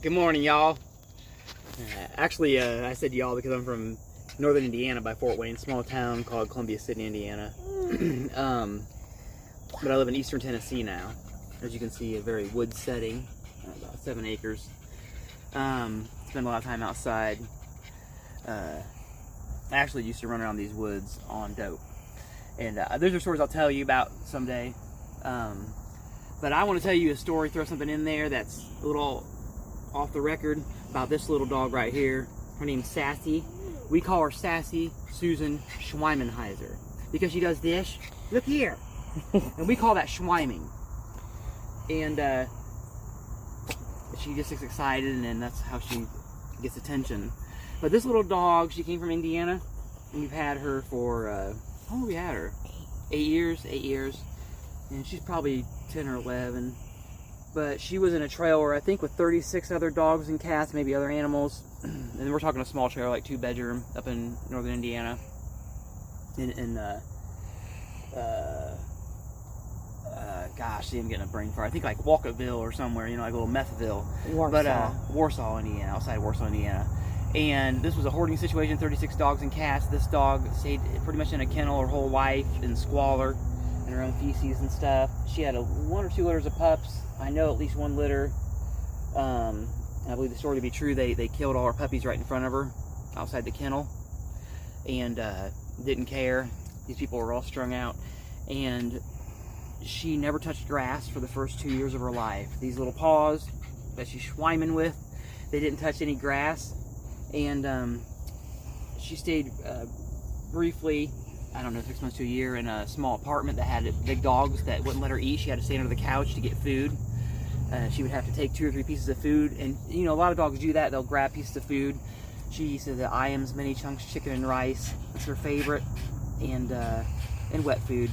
Good morning, y'all. Actually, I said y'all because I'm from northern Indiana by Fort Wayne, small town called Columbia City, Indiana. But I live in eastern Tennessee now. As you can see, a very wood setting, about 7 acres. Spend a lot of time outside. I actually used to run around these woods on dope. And those are stories I'll tell you about someday. But I want to tell you a story, throw something in there that's a little off the record about this little dog right here. Her name's Sassy. We call her Sassy Susan Schweimenheiser because she does this. Look here. And we call that schweiming. And she just gets excited, and that's how she gets attention. But this little dog, she came from Indiana, and we've had her for, how long have we had her? 8 years, 8 years. And she's probably 10 or 11. But she was in a trailer, I think, with 36 other dogs and cats, maybe other animals. And we're talking a small trailer, like 2-bedroom, up in northern Indiana. Gosh, I'm getting a brain fart. I think like Walkerville or somewhere, you know, like a little Methville. Warsaw. But Warsaw, Indiana, outside Warsaw, Indiana. And this was a hoarding situation, 36 dogs and cats. This dog stayed pretty much in a kennel her whole life, in squalor, and her own feces and stuff. She had 1 or 2 litters of pups. I know at least 1 litter. I believe the story to be true. They killed all her puppies right in front of her, outside the kennel, and didn't care. These people were all strung out, and she never touched grass for the first 2 years of her life. These little paws that she's schweiming with, they didn't touch any grass, and she stayed briefly, I don't know, 6 months to a year, in a small apartment that had big dogs that wouldn't let her eat. She had to stay under the couch to get food. She would have to take 2 or 3 pieces of food, and you know, a lot of dogs do that. They'll grab pieces of food. She used to the Iams mini chunks chicken and rice. It's her favorite, and wet food,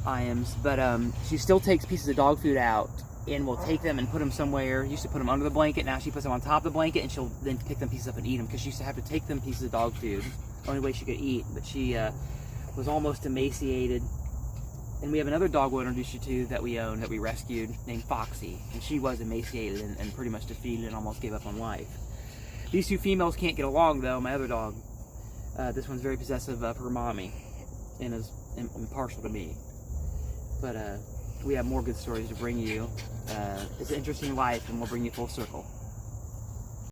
Iams. But she still takes pieces of dog food out and will take them and put them somewhere. Used to put them under the blanket. Now she puts them on top of the blanket, and she'll then pick them pieces up and eat them, because she used to have to take them pieces of dog food. Only way she could eat. But she was almost emaciated. And we have another dog we'll introduce you to that we own, that we rescued, named Foxy. And she was emaciated and pretty much defeated and almost gave up on life. These 2 females can't get along, though. My other dog, this one's very possessive of her mommy and is impartial to me. But we have more good stories to bring you. It's an interesting life, and we'll bring you full circle.